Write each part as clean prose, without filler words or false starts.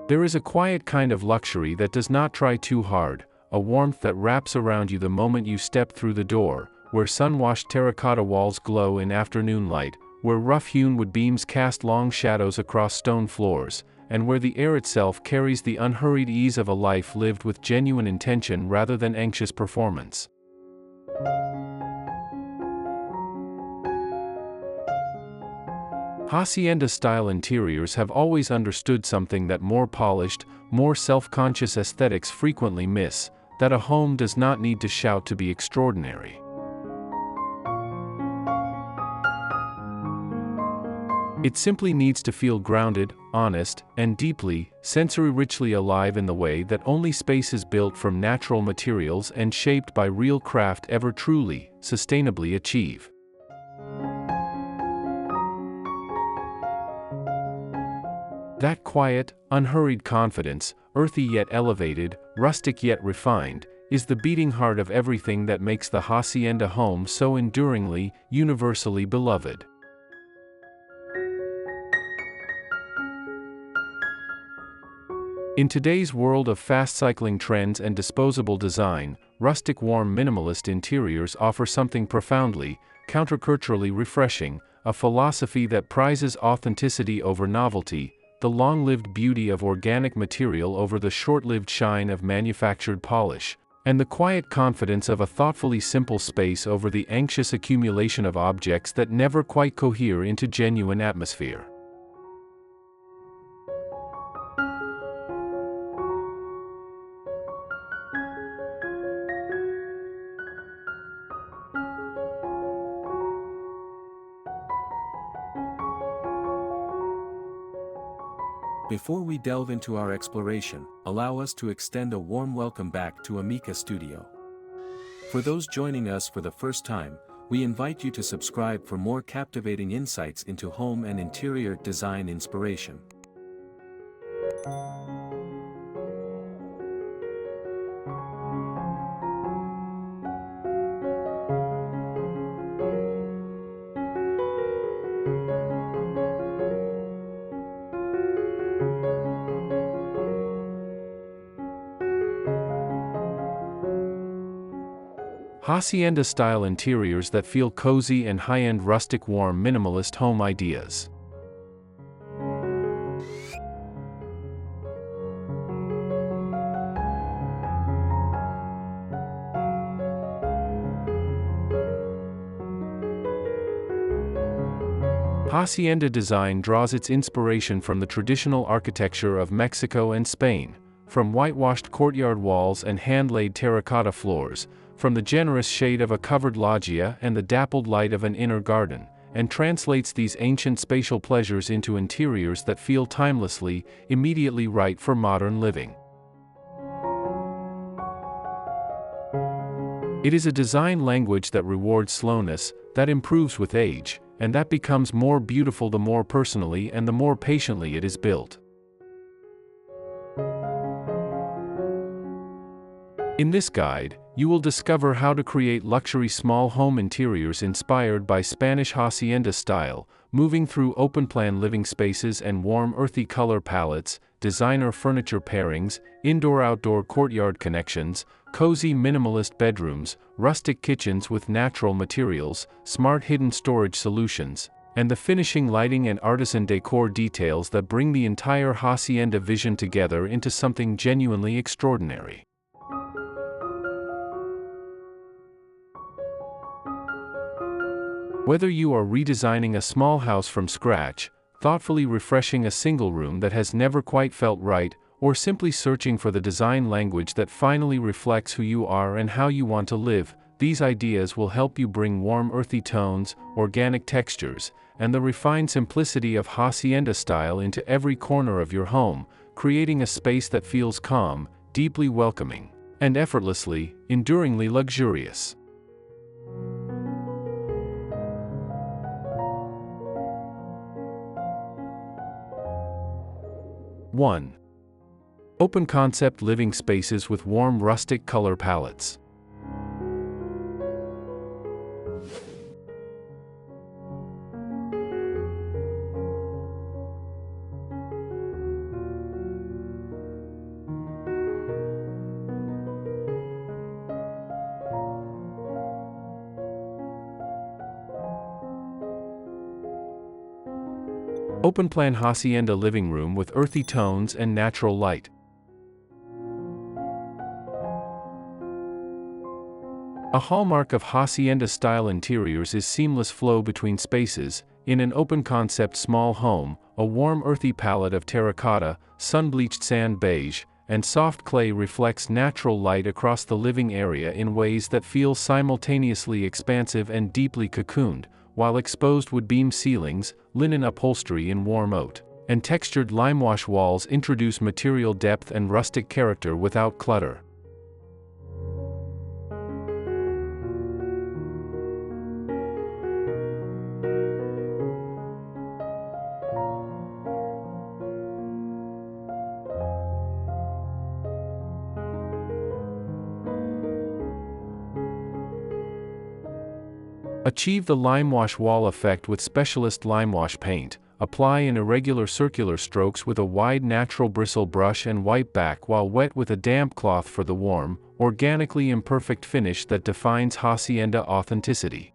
There is a quiet kind of luxury that does not try too hard, a warmth that wraps around you the moment you step through the door, where sun-washed terracotta walls glow in afternoon light, where rough-hewn wood beams cast long shadows across stone floors, and where the air itself carries the unhurried ease of a life lived with genuine intention rather than anxious performance. Hacienda-style interiors have always understood something that more polished, more self-conscious aesthetics frequently miss, that a home does not need to shout to be extraordinary. It simply needs to feel grounded, honest, and deeply, sensory-richly alive in the way that only spaces built from natural materials and shaped by real craft ever truly, sustainably achieve. That quiet, unhurried confidence, earthy yet elevated, rustic yet refined, is the beating heart of everything that makes the Hacienda home so enduringly, universally beloved. In today's world of fast-cycling trends and disposable design, rustic warm minimalist interiors offer something profoundly, counterculturally refreshing, a philosophy that prizes authenticity over novelty, the long-lived beauty of organic material over the short-lived shine of manufactured polish, and the quiet confidence of a thoughtfully simple space over the anxious accumulation of objects that never quite cohere into genuine atmosphere. Before we delve into our exploration, allow us to extend a warm welcome back to Amica Studio. For those joining us for the first time, we invite you to subscribe for more captivating insights into home and interior design inspiration. Hacienda-style interiors that feel cozy and high-end rustic warm minimalist home ideas. Hacienda design draws its inspiration from the traditional architecture of Mexico and Spain, from whitewashed courtyard walls and hand-laid terracotta floors, from the generous shade of a covered loggia and the dappled light of an inner garden, and translates these ancient spatial pleasures into interiors that feel timelessly, immediately right for modern living. It is a design language that rewards slowness, that improves with age, and that becomes more beautiful the more personally and the more patiently it is built. In this guide, you will discover how to create luxury small home interiors inspired by Spanish hacienda style, moving through open-plan living spaces and warm earthy color palettes, designer furniture pairings, indoor-outdoor courtyard connections, cozy minimalist bedrooms, rustic kitchens with natural materials, smart hidden storage solutions, and the finishing lighting and artisan decor details that bring the entire hacienda vision together into something genuinely extraordinary. Whether you are redesigning a small house from scratch, thoughtfully refreshing a single room that has never quite felt right, or simply searching for the design language that finally reflects who you are and how you want to live, these ideas will help you bring warm earthy tones, organic textures, and the refined simplicity of hacienda style into every corner of your home, creating a space that feels calm, deeply welcoming, and effortlessly, enduringly luxurious. One. Open concept living spaces with warm rustic color palettes. Open-plan Hacienda living room with earthy tones and natural light. A hallmark of Hacienda-style interiors is seamless flow between spaces. In an open-concept small home, a warm earthy palette of terracotta, sun-bleached sand beige, and soft clay reflects natural light across the living area in ways that feel simultaneously expansive and deeply cocooned, while exposed wood beam ceilings, linen upholstery in warm oat, and textured limewash walls introduce material depth and rustic character without clutter. Achieve the limewash wall effect with specialist limewash paint. Apply in irregular circular strokes with a wide natural bristle brush and wipe back while wet with a damp cloth for the warm, organically imperfect finish that defines Hacienda authenticity.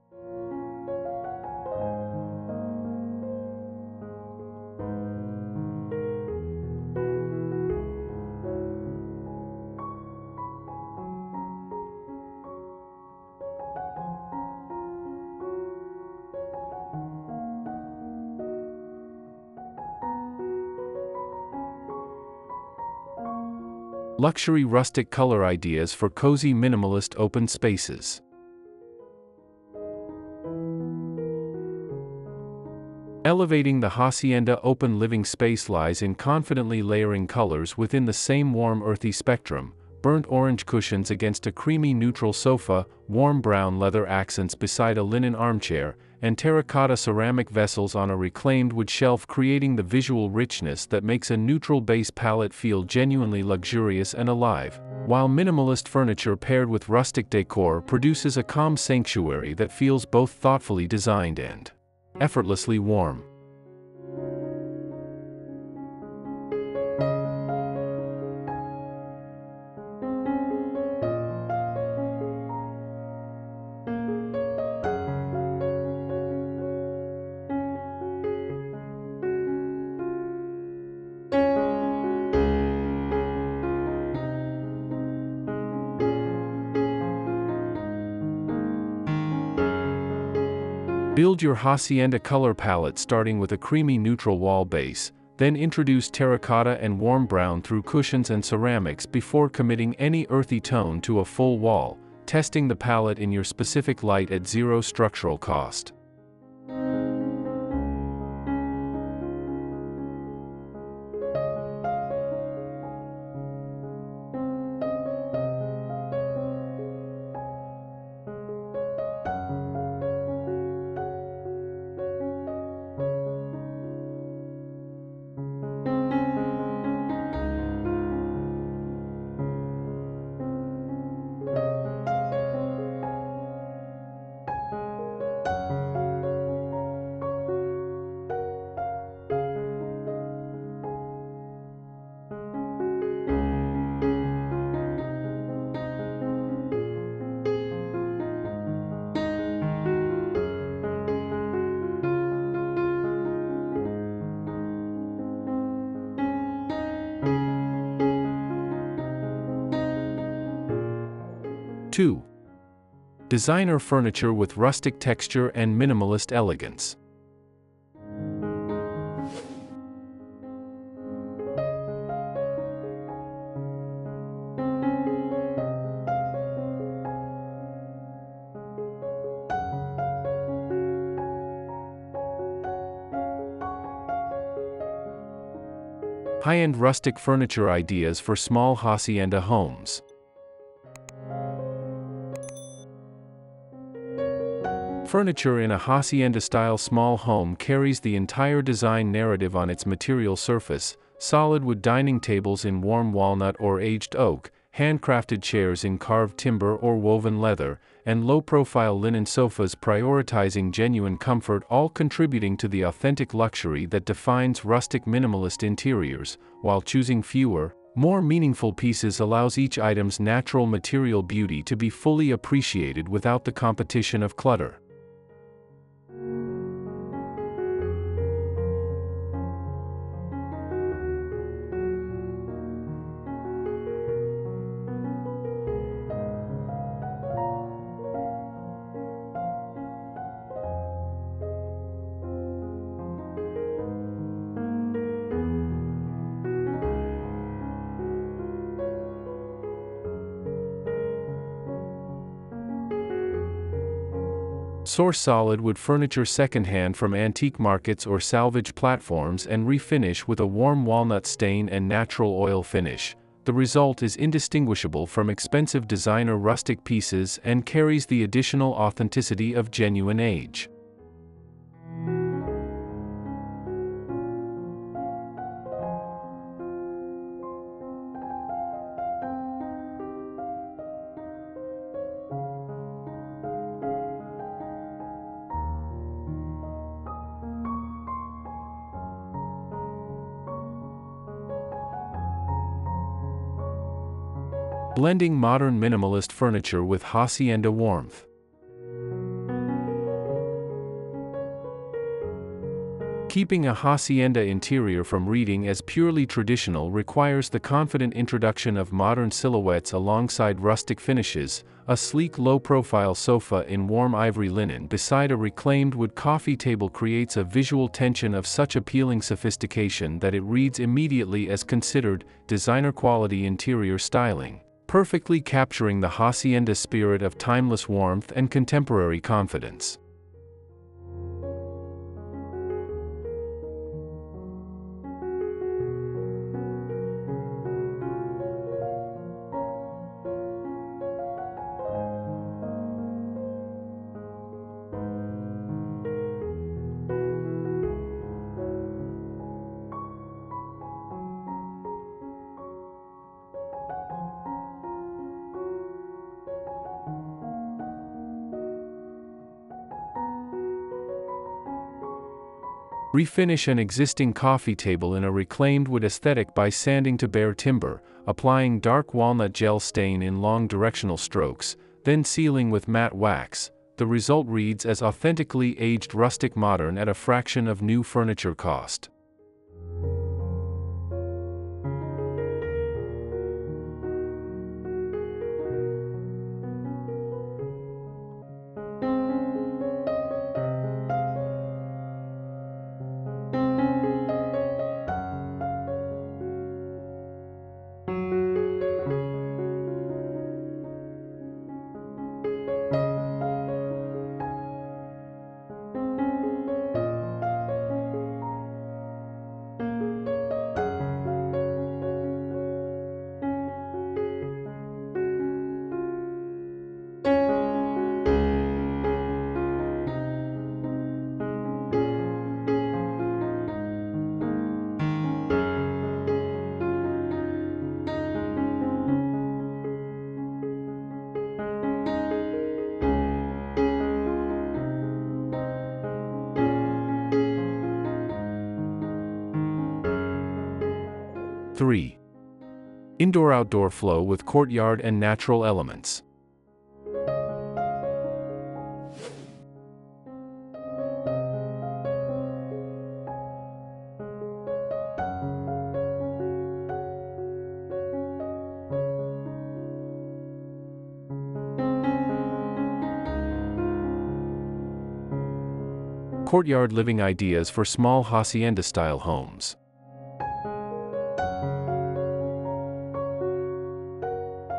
Luxury rustic color ideas for cozy minimalist open spaces. Elevating the Hacienda open living space lies in confidently layering colors within the same warm earthy spectrum: burnt orange cushions against a creamy neutral sofa, warm brown leather accents beside a linen armchair, and terracotta ceramic vessels on a reclaimed wood shelf, creating the visual richness that makes a neutral base palette feel genuinely luxurious and alive, while minimalist furniture paired with rustic decor produces a calm sanctuary that feels both thoughtfully designed and effortlessly warm. Build your Hacienda color palette starting with a creamy neutral wall base, then introduce terracotta and warm brown through cushions and ceramics before committing any earthy tone to a full wall, testing the palette in your specific light at zero structural cost. Two. Designer furniture with rustic texture and minimalist elegance. High-end rustic furniture ideas for small Hacienda homes. Furniture in a Hacienda-style small home carries the entire design narrative on its material surface: solid wood dining tables in warm walnut or aged oak, handcrafted chairs in carved timber or woven leather, and low-profile linen sofas prioritizing genuine comfort, all contributing to the authentic luxury that defines rustic minimalist interiors. While choosing fewer, more meaningful pieces allows each item's natural material beauty to be fully appreciated without the competition of clutter. Source solid wood furniture secondhand from antique markets or salvage platforms and refinish with a warm walnut stain and natural oil finish. The result is indistinguishable from expensive designer rustic pieces and carries the additional authenticity of genuine age. Blending modern minimalist furniture with Hacienda warmth. Keeping a Hacienda interior from reading as purely traditional requires the confident introduction of modern silhouettes alongside rustic finishes. A sleek low-profile sofa in warm ivory linen beside a reclaimed wood coffee table creates a visual tension of such appealing sophistication that it reads immediately as considered, designer-quality interior styling, perfectly capturing the Hacienda spirit of timeless warmth and contemporary confidence. Refinish an existing coffee table in a reclaimed wood aesthetic by sanding to bare timber, applying dark walnut gel stain in long directional strokes, then sealing with matte wax. The result reads as authentically aged rustic modern at a fraction of new furniture cost. (3) Indoor-outdoor flow with courtyard and natural elements. Courtyard living ideas for small hacienda-style homes.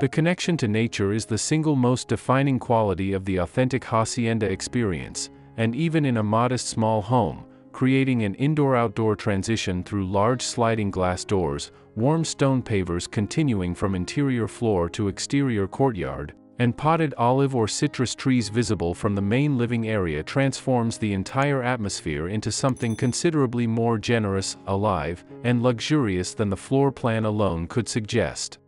The connection to nature is the single most defining quality of the authentic hacienda experience, and even in a modest small home, creating an indoor-outdoor transition through large sliding glass doors, warm stone pavers continuing from interior floor to exterior courtyard, and potted olive or citrus trees visible from the main living area transforms the entire atmosphere into something considerably more generous, alive, and luxurious than the floor plan alone could suggest.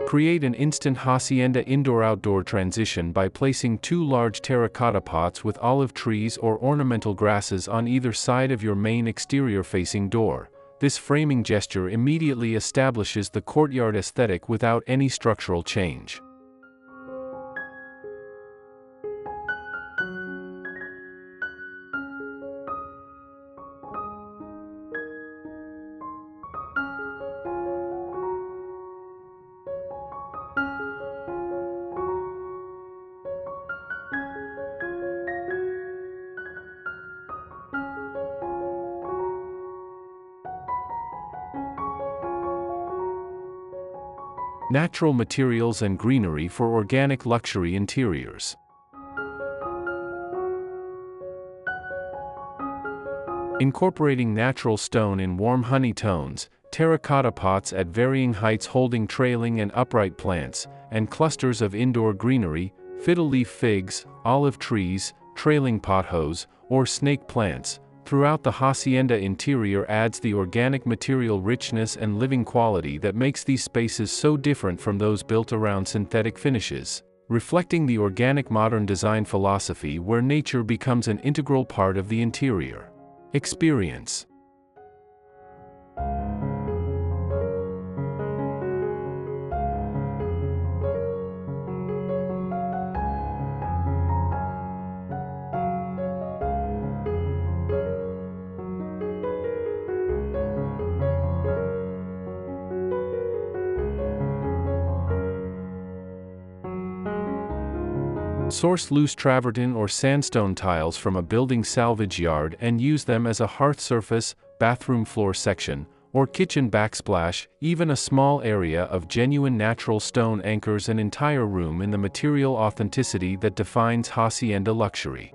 Create an instant hacienda indoor-outdoor transition by placing 2 large terracotta pots with olive trees or ornamental grasses on either side of your main exterior-facing door. This framing gesture immediately establishes the courtyard aesthetic without any structural change. Natural materials and greenery for organic luxury interiors. Incorporating natural stone in warm honey tones, terracotta pots at varying heights holding trailing and upright plants, and clusters of indoor greenery, fiddle leaf figs, olive trees, trailing pothos, or snake plants, throughout the hacienda interior adds the organic material richness and living quality that makes these spaces so different from those built around synthetic finishes, reflecting the organic modern design philosophy where nature becomes an integral part of the interior experience. Source loose travertine or sandstone tiles from a building salvage yard and use them as a hearth surface, bathroom floor section, or kitchen backsplash. Even a small area of genuine natural stone anchors an entire room in the material authenticity that defines hacienda luxury.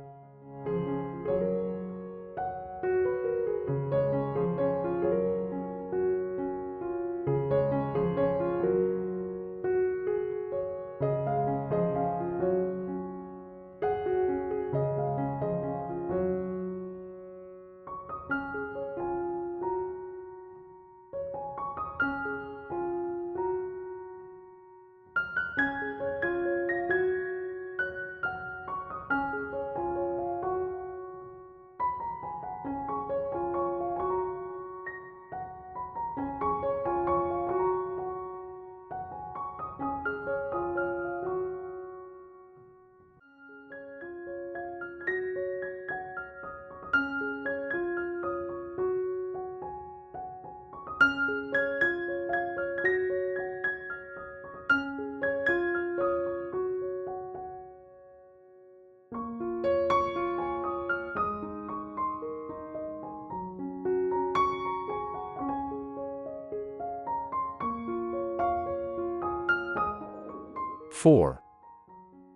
Four.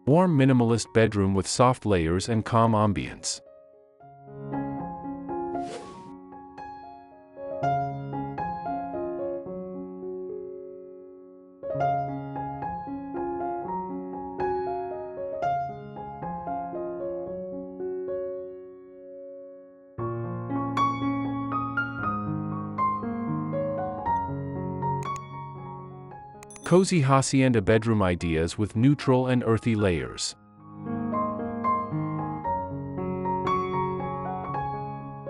Warm minimalist bedroom with soft layers and calm ambience. Cozy hacienda bedroom ideas with neutral and earthy layers.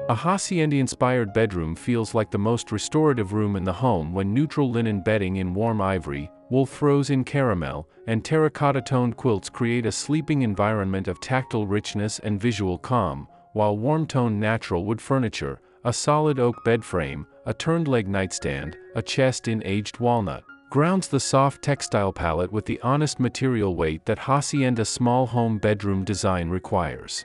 A hacienda-inspired bedroom feels like the most restorative room in the home when neutral linen bedding in warm ivory, wool throws in caramel, and terracotta-toned quilts create a sleeping environment of tactile richness and visual calm, while warm-toned natural wood furniture, a solid oak bed frame, a turned-leg nightstand, a chest in aged walnut, grounds the soft textile palette with the honest material weight that hacienda small home bedroom design requires.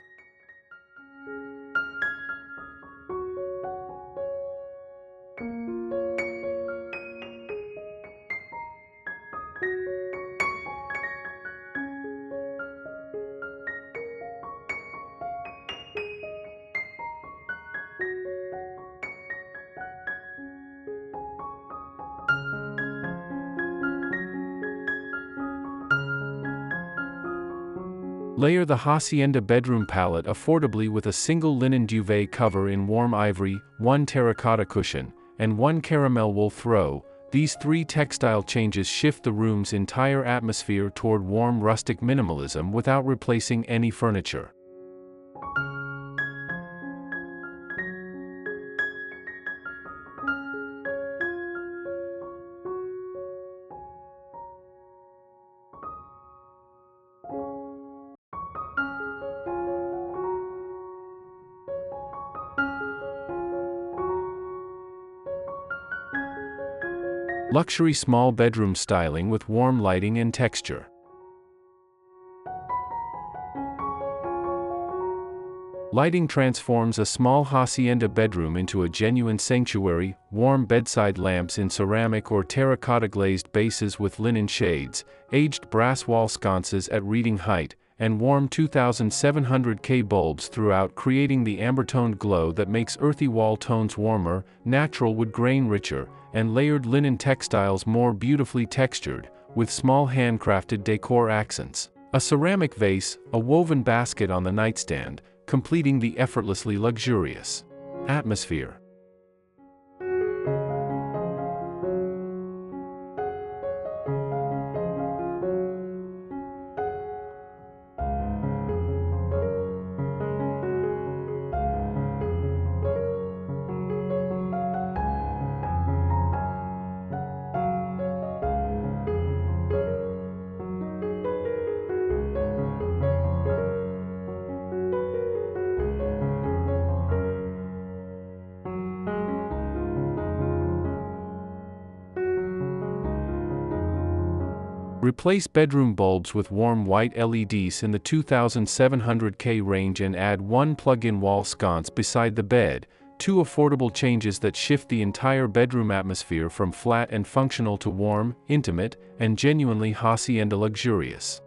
Layer the hacienda bedroom palette affordably with a single linen duvet cover in warm ivory, one terracotta cushion, and one caramel wool throw. These three textile changes shift the room's entire atmosphere toward warm rustic minimalism without replacing any furniture. Luxury small bedroom styling with warm lighting and texture. Lighting transforms a small hacienda bedroom into a genuine sanctuary. Warm bedside lamps in ceramic or terracotta glazed bases with linen shades, aged brass wall sconces at reading height, and warm 2700K bulbs throughout, creating the amber-toned glow that makes earthy wall tones warmer, natural wood grain richer, and layered linen textiles more beautifully textured, with small handcrafted decor accents. A ceramic vase, a woven basket on the nightstand, completing the effortlessly luxurious atmosphere. Replace bedroom bulbs with warm white LEDs in the 2700K range and add one plug-in wall sconce beside the bed, two affordable changes that shift the entire bedroom atmosphere from flat and functional to warm, intimate, and genuinely hacienda luxurious.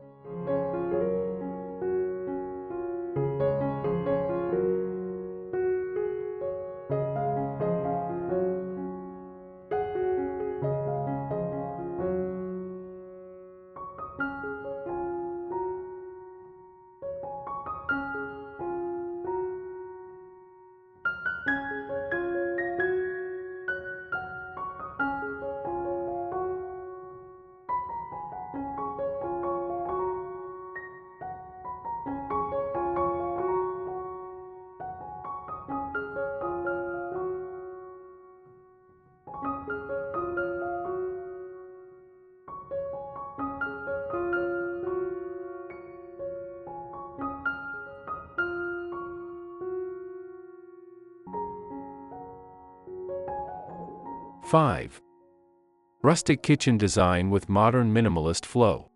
Five. Rustic kitchen design with modern minimalist flow.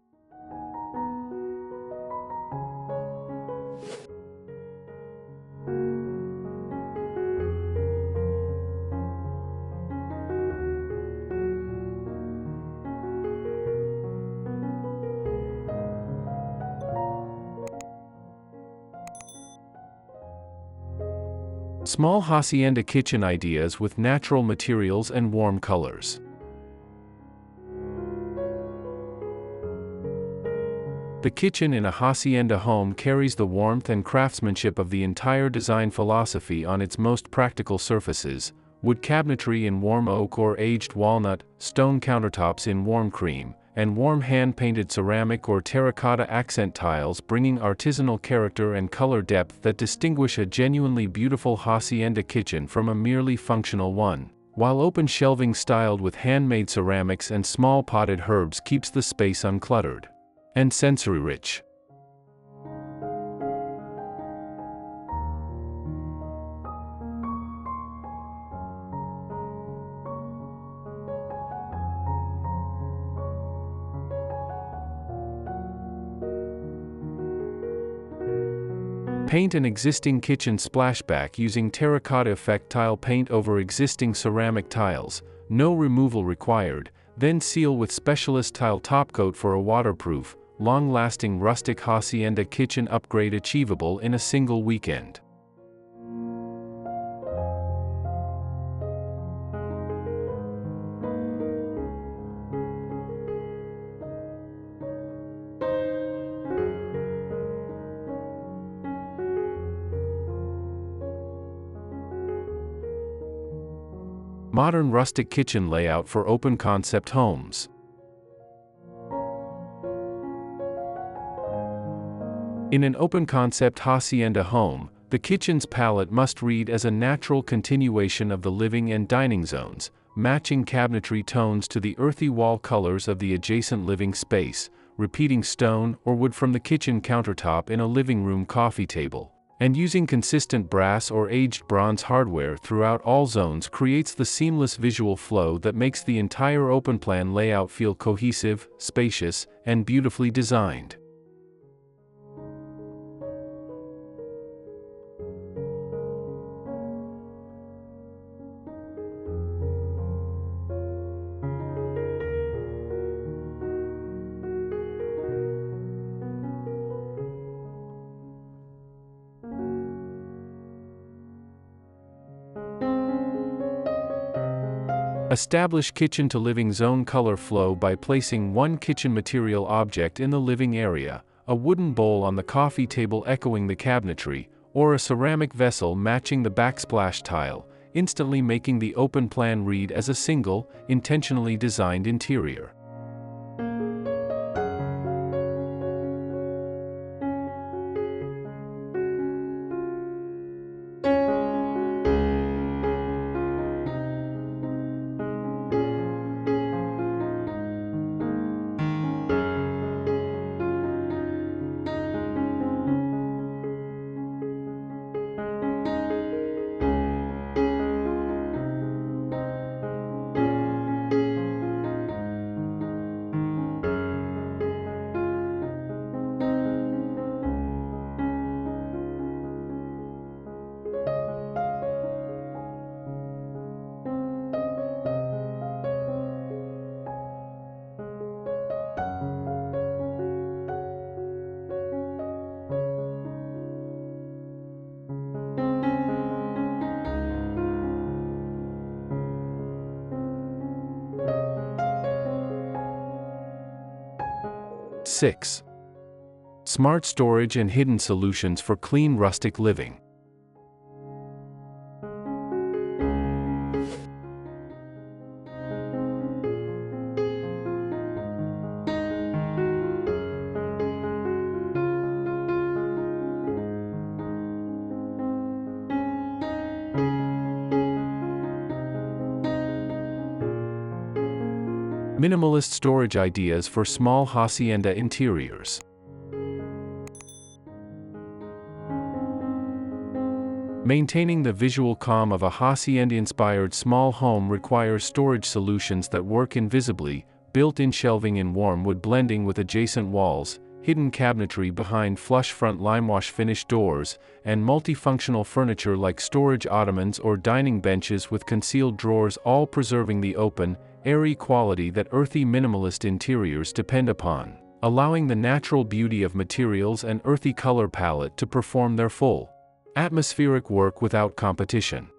Small hacienda kitchen ideas with natural materials and warm colors. The kitchen in a hacienda home carries the warmth and craftsmanship of the entire design philosophy on its most practical surfaces: wood cabinetry in warm oak or aged walnut, stone countertops in warm cream, and warm hand-painted ceramic or terracotta accent tiles, bringing artisanal character and color depth that distinguish a genuinely beautiful hacienda kitchen from a merely functional one, while open shelving styled with handmade ceramics and small potted herbs keeps the space uncluttered and sensory-rich. Paint an existing kitchen splashback using terracotta effect tile paint over existing ceramic tiles, no removal required, then seal with specialist tile topcoat for a waterproof, long-lasting rustic hacienda kitchen upgrade achievable in a single weekend. Modern rustic kitchen layout for open concept homes. In an open concept hacienda home, the kitchen's palette must read as a natural continuation of the living and dining zones, matching cabinetry tones to the earthy wall colors of the adjacent living space, repeating stone or wood from the kitchen countertop in a living room coffee table, and using consistent brass or aged bronze hardware throughout all zones creates the seamless visual flow that makes the entire open-plan layout feel cohesive, spacious, and beautifully designed. Establish kitchen to living zone color flow by placing one kitchen material object in the living area, a wooden bowl on the coffee table echoing the cabinetry, or a ceramic vessel matching the backsplash tile, instantly making the open plan read as a single, intentionally designed interior. Six. Smart storage and hidden solutions for clean rustic living. Minimalist storage ideas for small hacienda interiors. Maintaining the visual calm of a hacienda-inspired small home requires storage solutions that work invisibly, built-in shelving in warm wood blending with adjacent walls, hidden cabinetry behind flush front limewash finished doors, and multifunctional furniture like storage ottomans or dining benches with concealed drawers, all preserving the open, airy quality that earthy minimalist interiors depend upon, allowing the natural beauty of materials and earthy color palette to perform their full, atmospheric work without competition.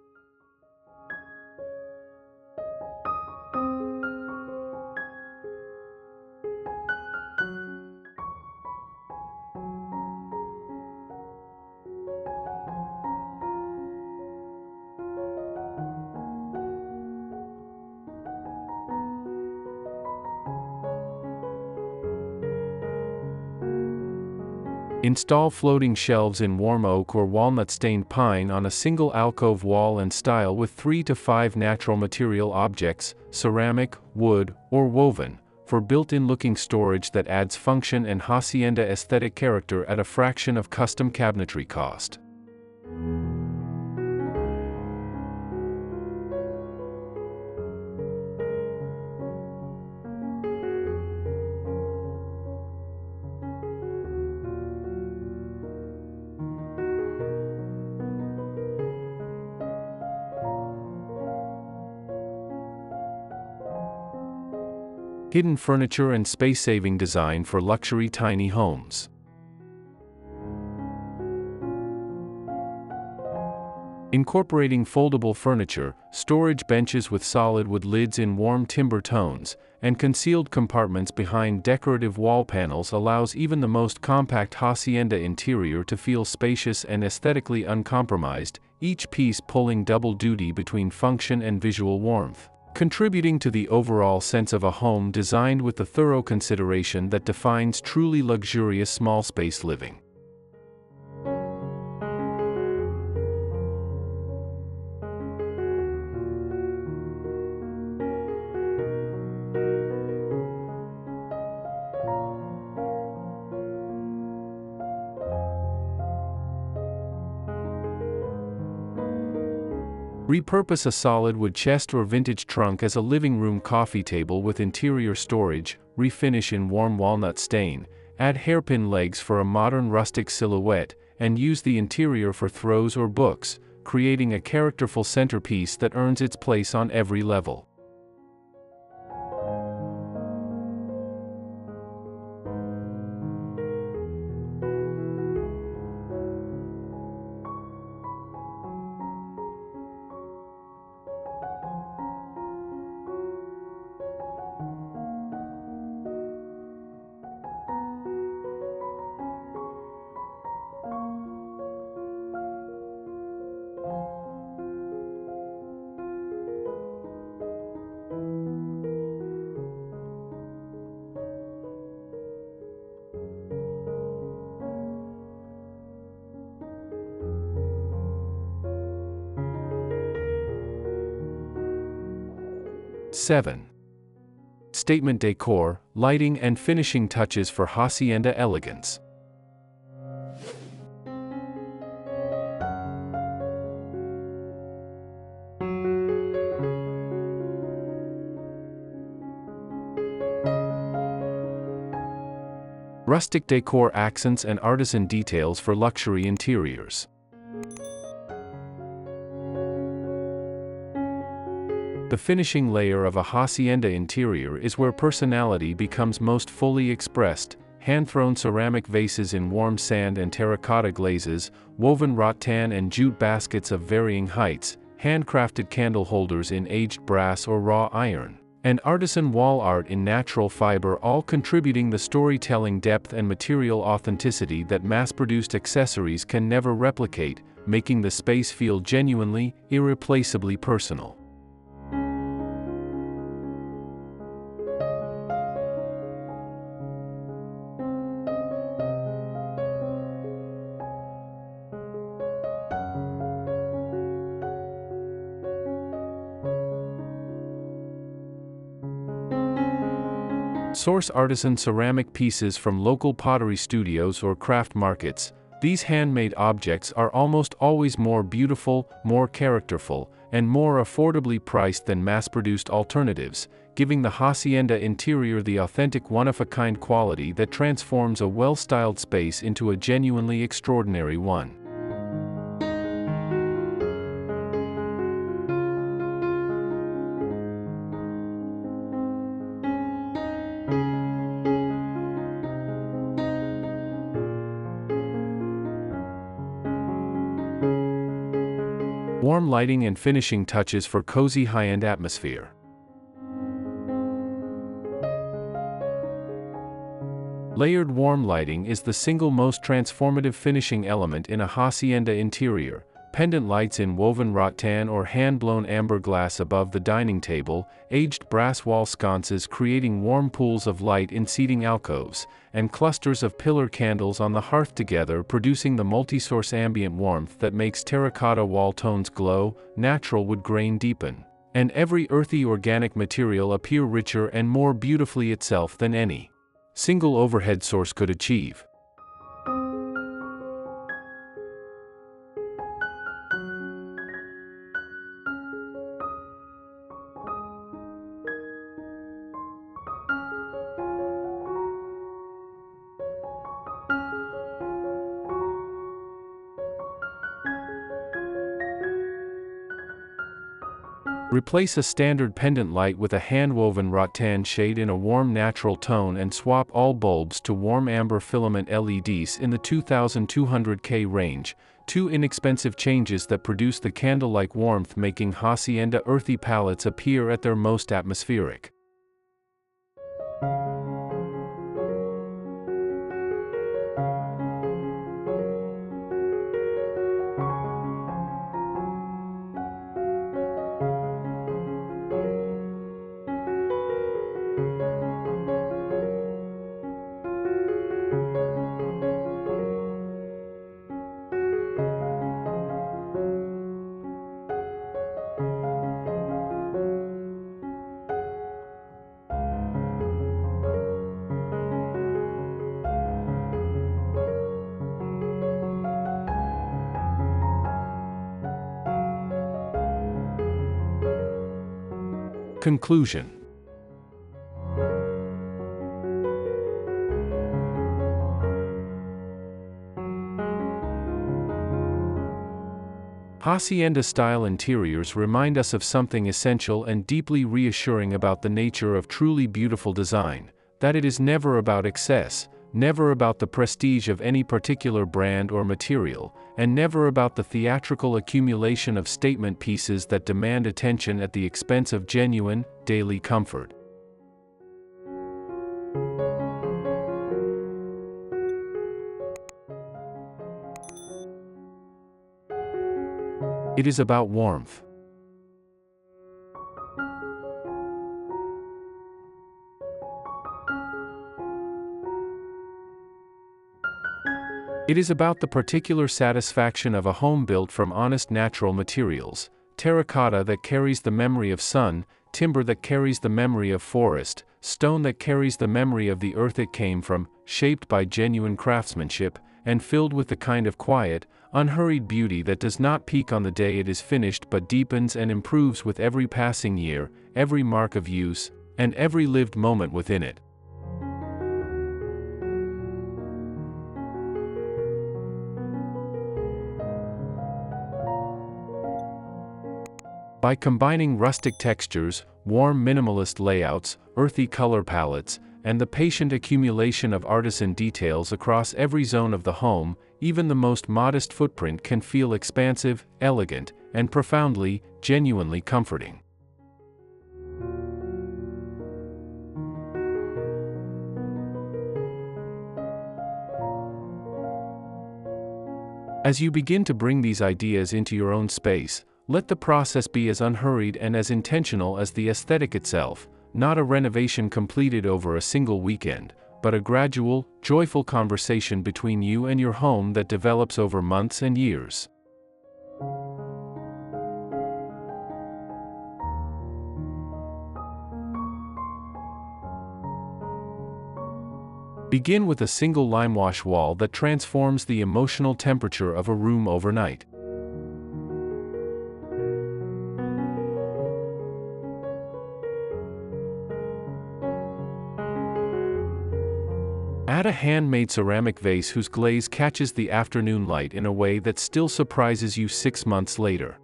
Install floating shelves in warm oak or walnut-stained pine on a single alcove wall and style with 3 to 5 natural material objects, ceramic, wood, or woven, for built-in looking storage that adds function and hacienda aesthetic character at a fraction of custom cabinetry cost. Hidden furniture and space-saving design for luxury tiny homes. Incorporating foldable furniture, storage benches with solid wood lids in warm timber tones, and concealed compartments behind decorative wall panels allows even the most compact hacienda interior to feel spacious and aesthetically uncompromised, each piece pulling double duty between function and visual warmth, contributing to the overall sense of a home designed with the thorough consideration that defines truly luxurious small space living. Repurpose a solid wood chest or vintage trunk as a living room coffee table with interior storage, refinish in warm walnut stain, add hairpin legs for a modern rustic silhouette, and use the interior for throws or books, creating a characterful centerpiece that earns its place on every level. 7. Statement decor, lighting and finishing touches for Hacienda Elegance. Rustic decor accents and artisan details for luxury interiors. The finishing layer of a Hacienda interior is where personality becomes most fully expressed. Hand-thrown ceramic vases in warm sand and terracotta glazes, woven rattan and jute baskets of varying heights, handcrafted candle holders in aged brass or raw iron, and artisan wall art in natural fiber, all contributing the storytelling depth and material authenticity that mass-produced accessories can never replicate, making the space feel genuinely, irreplaceably personal. Source artisan ceramic pieces from local pottery studios or craft markets. These handmade objects are almost always more beautiful, more characterful, and more affordably priced than mass-produced alternatives, giving the Hacienda interior the authentic one-of-a-kind quality that transforms a well-styled space into a genuinely extraordinary one. Warm lighting and finishing touches for cozy high-end atmosphere. Layered warm lighting is the single most transformative finishing element in a Hacienda interior. Pendant lights in woven rattan or hand-blown amber glass above the dining table, aged brass wall sconces creating warm pools of light in seating alcoves, and clusters of pillar candles on the hearth together producing the multi-source ambient warmth that makes terracotta wall tones glow, natural wood grain deepen, and every earthy organic material appear richer and more beautifully itself than any single overhead source could achieve. Replace a standard pendant light with a hand-woven rattan shade in a warm natural tone and swap all bulbs to warm amber filament LEDs in the 2200K range, two inexpensive changes that produce the candle-like warmth, making Hacienda earthy palettes appear at their most atmospheric. Conclusion. Hacienda-style interiors remind us of something essential and deeply reassuring about the nature of truly beautiful design, that it is never about excess, never about the prestige of any particular brand or material, and never about the theatrical accumulation of statement pieces that demand attention at the expense of genuine, daily comfort. It is about warmth. It is about the particular satisfaction of a home built from honest natural materials, terracotta that carries the memory of sun, timber that carries the memory of forest, stone that carries the memory of the earth it came from, shaped by genuine craftsmanship, and filled with the kind of quiet, unhurried beauty that does not peak on the day it is finished but deepens and improves with every passing year, every mark of use, and every lived moment within it. By combining rustic textures, warm minimalist layouts, earthy color palettes, and the patient accumulation of artisan details across every zone of the home, even the most modest footprint can feel expansive, elegant, and profoundly, genuinely comforting. As you begin to bring these ideas into your own space, let the process be as unhurried and as intentional as the aesthetic itself, not a renovation completed over a single weekend, but a gradual, joyful conversation between you and your home that develops over months and years. Begin with a single limewash wall that transforms the emotional temperature of a room overnight. Add a handmade ceramic vase whose glaze catches the afternoon light in a way that still surprises you 6 months later.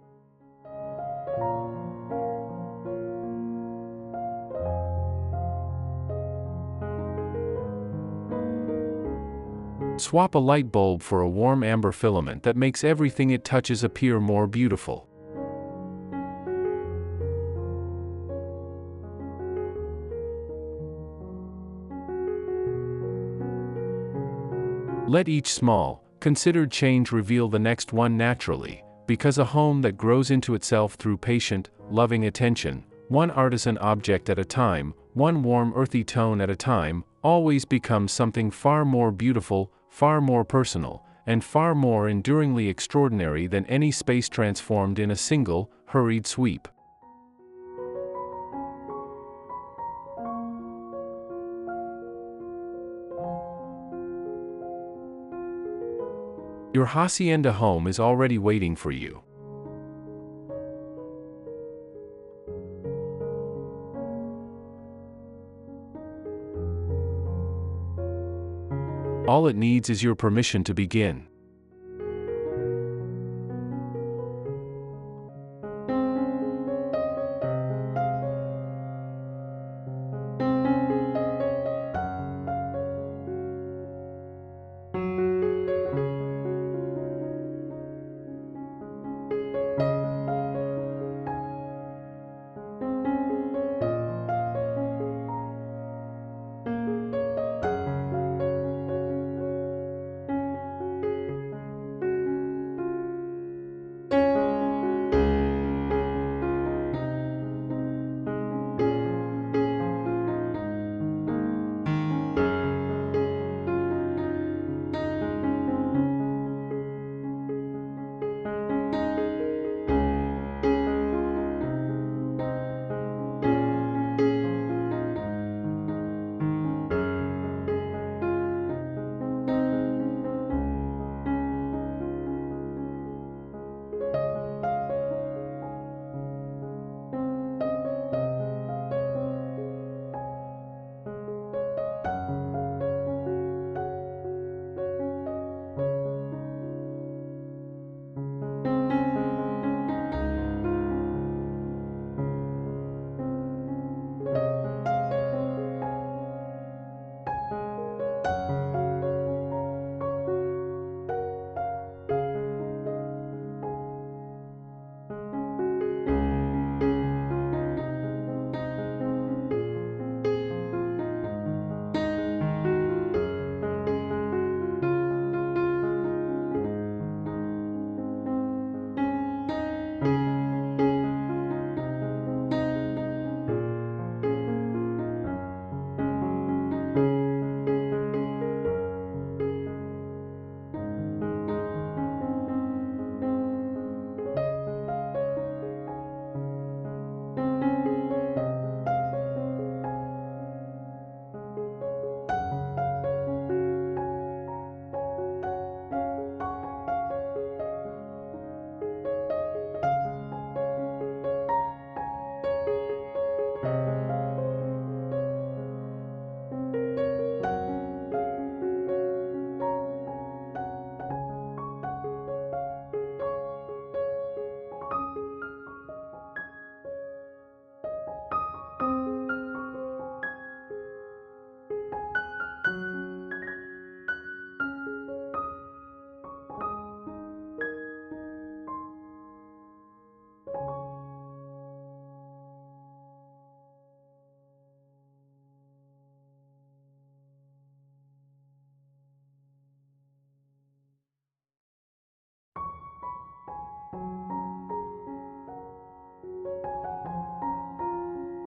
Swap a light bulb for a warm amber filament that makes everything it touches appear more beautiful. Let each small, considered change reveal the next one naturally, because a home that grows into itself through patient, loving attention, one artisan object at a time, one warm earthy tone at a time, always becomes something far more beautiful, far more personal, and far more enduringly extraordinary than any space transformed in a single, hurried sweep. Your Hacienda home is already waiting for you. All it needs is your permission to begin.